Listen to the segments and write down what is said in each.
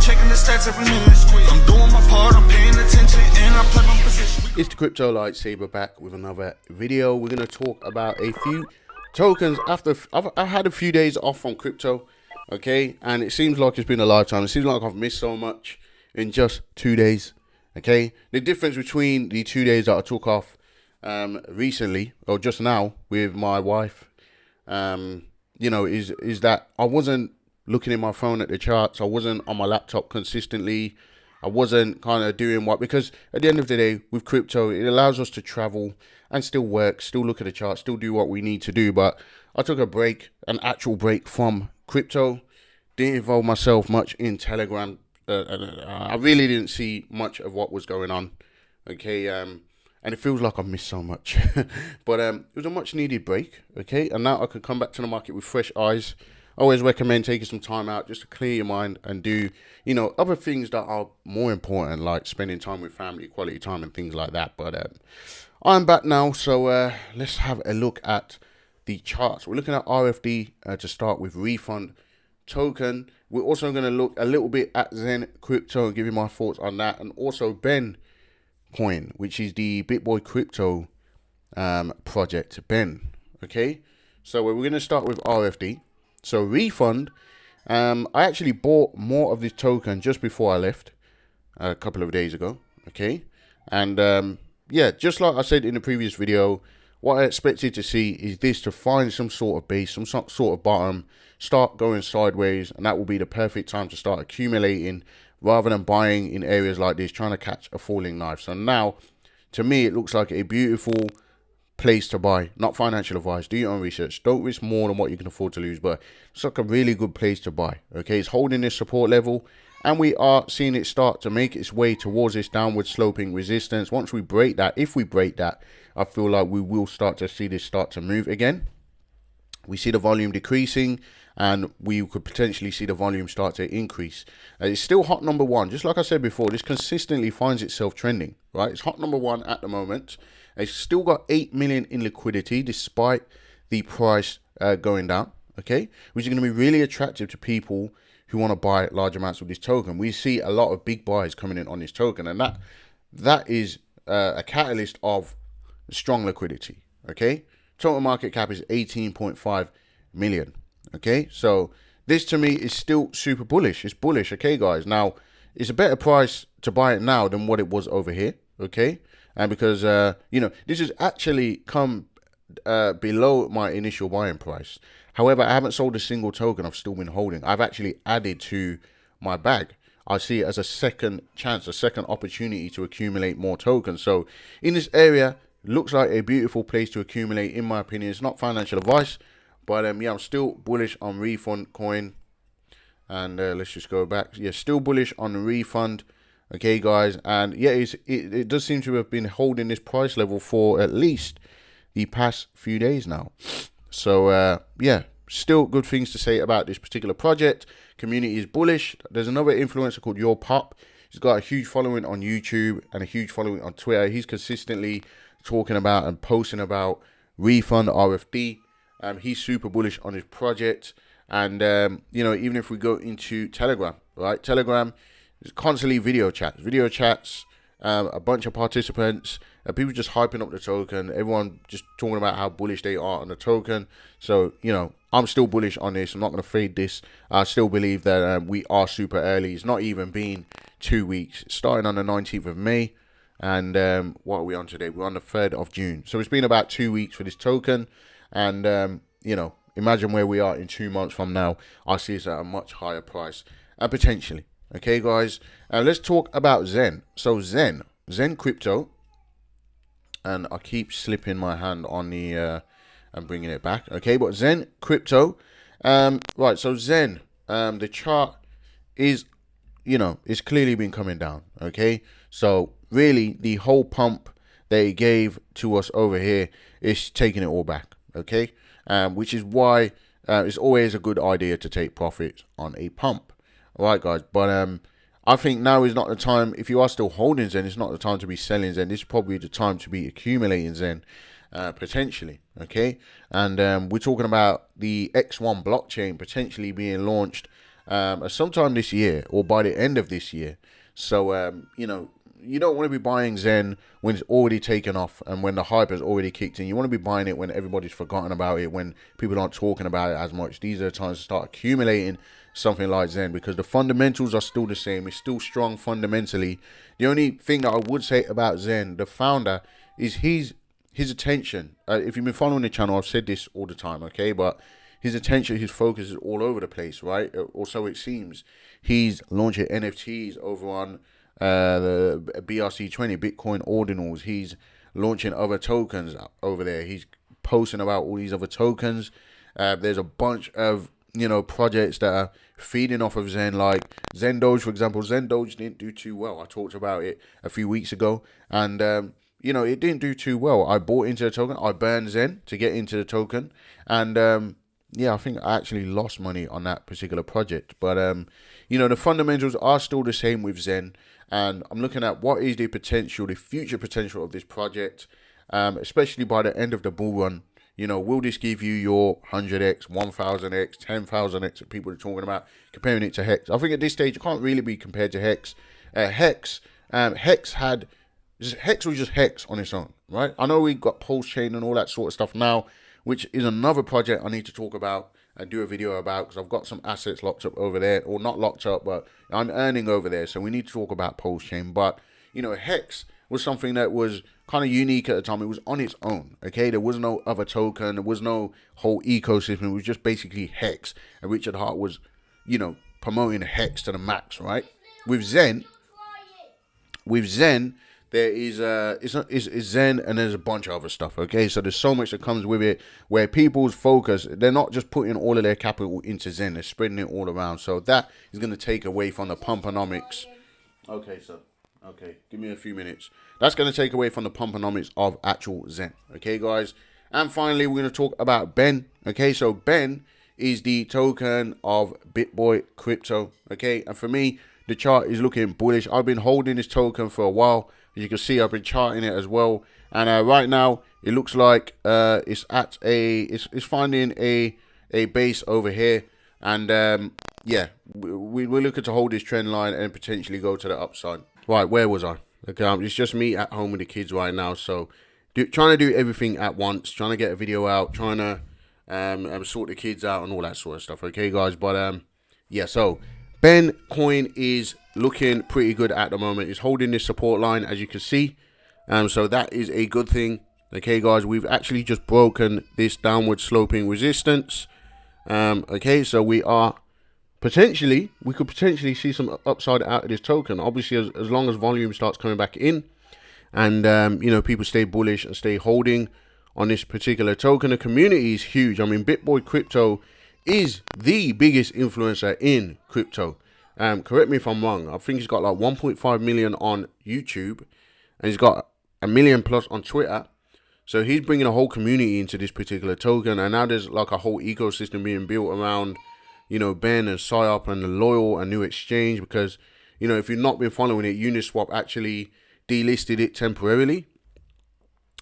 checking the stats every minute. I'm doing my part, I'm paying attention, and I play my position. It's the Crypto Lightsaber back with another video. We're going to talk about a few tokens after I've had a few days off from crypto, okay? And it seems like it's been a lifetime. It seems like I've missed so much in just 2 days, okay? The difference between the 2 days that I took off recently, or just now, with my wife, you know, is that I wasn't looking at my phone at the charts. I wasn't on my laptop consistently. I wasn't kind of doing what, because at the end of the day, with crypto, it allows us to travel and still work, still look at the chart, still do what we need to do. But I took a break, an actual break from crypto. Didn't involve myself much in Telegram. I really didn't see much of what was going on. Okay, and it feels like I've missed so much. But it was a much needed break. Okay, and now I can come back to the market with fresh eyes. I always recommend taking some time out just to clear your mind and do, you know, other things that are more important, like spending time with family, quality time and things like that. But I'm back now, so let's have a look at the charts. We're looking at RFD to start with, Refund token. We're also going to look a little bit at Zen Crypto and give you my thoughts on that, and also Ben Coin, which is the BitBoy Crypto project, Ben. Okay, so we're going to start with RFD. So Refund, I actually bought more of this token just before I left a couple of days ago, okay? And yeah, just like I said in the previous video, what I expected to see is this to find some sort of base, some sort of bottom, start going sideways, and that will be the perfect time to start accumulating rather than buying in areas like this, trying to catch a falling knife. So now, to me, it looks like a beautiful place to buy. Not financial advice, do your own research, don't risk more than what you can afford to lose, but it's like a really good place to buy. Okay, it's holding this support level, and we are seeing it start to make its way towards this downward sloping resistance. Once we break that, if we break that, I feel like we will start to see this start to move again. We see the volume decreasing, and we could potentially see the volume start to increase. It's still hot number one. Just like I said before, this consistently finds itself trending, right? It's hot number one at the moment. It's still got 8 million in liquidity despite the price going down, okay? Which is going to be really attractive to people who want to buy large amounts of this token. We see a lot of big buys coming in on this token, and that is a catalyst of strong liquidity, okay? Total market cap is 18.5 million, okay? So this to me is still super bullish. It's bullish, okay, guys? Now, it's a better price to buy it now than what it was over here, okay? And because, you know, this has actually come below my initial buying price. However, I haven't sold a single token. I've still been holding. I've actually added to my bag. I see it as a second chance, a second opportunity to accumulate more tokens. So in this area, looks like a beautiful place to accumulate, in my opinion. It's not financial advice, but yeah, I'm still bullish on Refund coin. And let's just go back. Yeah, still bullish on Refund. Okay, guys, and yeah, it does seem to have been holding this price level for at least the past few days now. So yeah, still good things to say about this particular project. Community is bullish. There's another influencer called Your Pop. He's got a huge following on YouTube and a huge following on Twitter. He's consistently talking about and posting about Refund RFD. He's super bullish on his project. And you know, even if we go into Telegram, right? Telegram, there's constantly video chats, a bunch of participants, people just hyping up the token, everyone just talking about how bullish they are on the token. So, you know, I'm still bullish on this. I'm not going to fade this. I still believe that we are super early. It's not even been 2 weeks. It's starting on the 19th of May. And what are we on today? We're on the 3rd of June. So it's been about 2 weeks for this token. And, you know, imagine where we are in 2 months from now. I see this at a much higher price, potentially. Okay, guys, let's talk about Zen. So Zen Crypto, and I keep slipping my hand on the and bringing it back. Okay, but Zen Crypto, right? So Zen, the chart is, you know, it's clearly been coming down. Okay, so really the whole pump they gave to us over here is taking it all back. Okay, which is why it's always a good idea to take profits on a pump. All right, guys, but I think now is not the time. If you are still holding Zen, it's not the time to be selling Zen. This is probably the time to be accumulating Zen, potentially. Okay, and we're talking about the X1 blockchain potentially being launched sometime this year or by the end of this year. So, you know, you don't want to be buying Zen when it's already taken off and when the hype has already kicked in. You want to be buying it when everybody's forgotten about it, when people aren't talking about it as much. These are the times to start accumulating something like Zen, because the fundamentals are still the same. It's still strong fundamentally. The only thing that I would say about Zen, the founder, is his attention. If you've been following the channel, I've said this all the time, okay? But his attention, his focus is all over the place, right? Or so it seems. He's launching NFTs over on the BRC20, Bitcoin Ordinals. He's launching other tokens over there. He's posting about all these other tokens. There's a bunch of, you know, projects that are feeding off of Zen, like Zen Doge, for example. Zen Doge didn't do too well. I talked about it a few weeks ago, and you know, it didn't do too well. I bought into the token. I burned Zen to get into the token, and yeah, I think I actually lost money on that particular project. But you know, the fundamentals are still the same with Zen, and I'm looking at what is the potential, the future potential of this project, especially by the end of the bull run. You know, will this give you your 100x, 1000x, 10,000x that people are talking about, comparing it to Hex? I think at this stage, it can't really be compared to Hex. Hex was just Hex on its own, right? I know we got Pulse Chain and all that sort of stuff now, which is another project I need to talk about and do a video about, because I've got some assets locked up over there, or not locked up, but I'm earning over there. So we need to talk about Pulse Chain. But, you know, Hex was something that was kind of unique at the time. It was on its own, okay? There was no other token. There was no whole ecosystem. It was just basically Hex. And Richard Hart was, you know, promoting Hex to the max, right? With Zen, there is it's Zen, and there's a bunch of other stuff, okay? So there's so much that comes with it, where people's focus, they're not just putting all of their capital into Zen, they're spreading it all around. So that is going to take away from the pumponomics. Okay, so, okay, give me a few minutes. That's going to take away from the pumponomics of actual Zen, okay, guys? And finally, we're going to talk about Ben, okay? So Ben is the token of BitBoy Crypto, okay? And for me, the chart is looking bullish. I've been holding this token for a while. As you can see, I've been charting it as well. And right now, it looks like it's at it's finding a base over here. And yeah, we're looking to hold this trend line and potentially go to the upside. Right, where was I? Okay, it's just me at home with the kids right now. So trying to do everything at once. Trying to get a video out. Trying to sort the kids out and all that sort of stuff. Okay, guys. But yeah, so Ben coin is looking pretty good at the moment. It's holding this support line, as you can see. So that is a good thing. Okay, guys, we've actually just broken this downward sloping resistance. Okay, so we could potentially see some upside out of this token. Obviously, as long as volume starts coming back in, and you know, people stay bullish and stay holding on this particular token. The community is huge. I mean, BitBoy Crypto is the biggest influencer in crypto. Correct me if I'm wrong. I think he's got like 1.5 million on YouTube, and he's got 1 million plus on Twitter. So he's bringing a whole community into this particular token, and now there's like a whole ecosystem being built around, you know, Ben and PsyOp and the Loyal and New Exchange. Because, you know, if you've not been following it, Uniswap actually delisted it temporarily,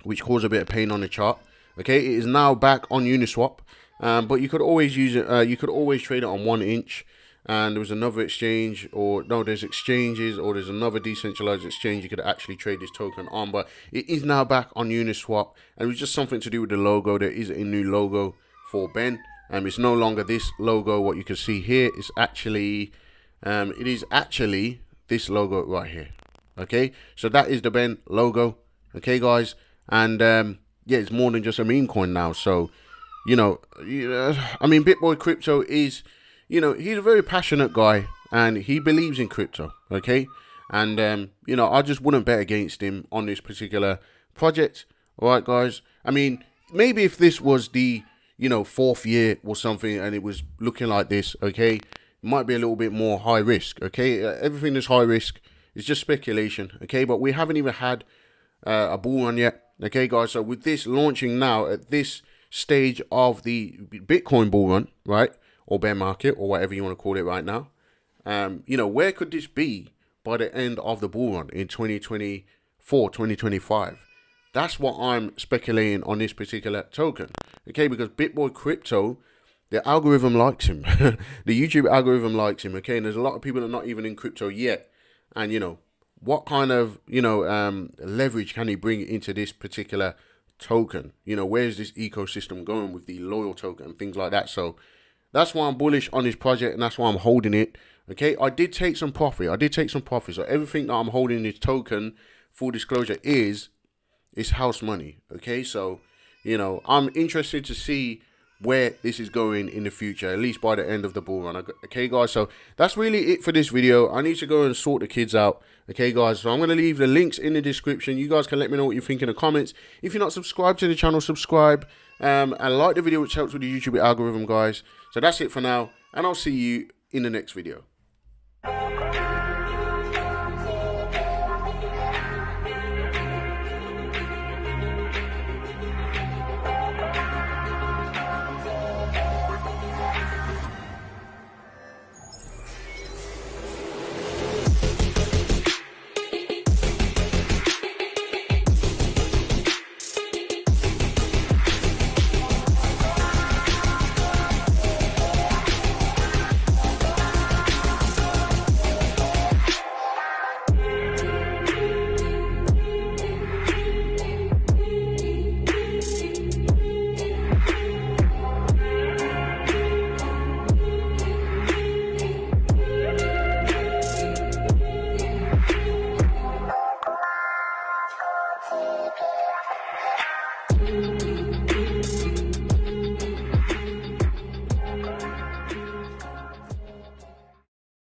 which caused a bit of pain on the chart. Okay, it is now back on Uniswap. But you could always use it. You could always trade it on 1 inch, and there was another exchange, or no, there's exchanges, or there's another decentralized exchange you could actually trade this token on. But it is now back on Uniswap, and it was just something to do with the logo. There is a new logo for Ben, and it's no longer this logo. What you can see here is actually, it is actually this logo right here. Okay, so that is the Ben logo. Okay, guys, and yeah, it's more than just a meme coin now. So, you know, I mean, BitBoy Crypto is, you know, he's a very passionate guy, and he believes in crypto, okay? And, you know, I just wouldn't bet against him on this particular project, all right, guys? I mean, maybe if this was the, you know, 4th year or something, and it was looking like this, okay, it might be a little bit more high risk, okay? Everything that's high risk is just speculation, okay? But we haven't even had a bull run yet, okay, guys? So with this launching now at this stage of the Bitcoin bull run, right, or bear market, or whatever you want to call it right now, you know, where could this be by the end of the bull run in 2024, 2025? That's what I'm speculating on this particular token, okay? Because BitBoy Crypto the algorithm likes him. The YouTube algorithm likes him, okay? And there's a lot of people that are not even in crypto yet. And, you know, what kind of, you know, leverage can he bring into this particular token? You know, where's this ecosystem going with the loyal token and things like that? So that's why I'm bullish on this project, and that's why I'm holding it. Okay, I did take some profit. So everything that I'm holding in this token, full disclosure, is house money. Okay, so, you know, I'm interested to see where this is going in the future, at least by the end of the bull run. Okay, guys, so that's really it for this video. I need to go and sort the kids out. Okay, guys, so I'm going to leave the links in the description. You guys can let me know what you think in the comments. If you're not subscribed to the channel, subscribe, and like the video, which helps with the YouTube algorithm, guys. So that's it for now, and I'll see you in the next video.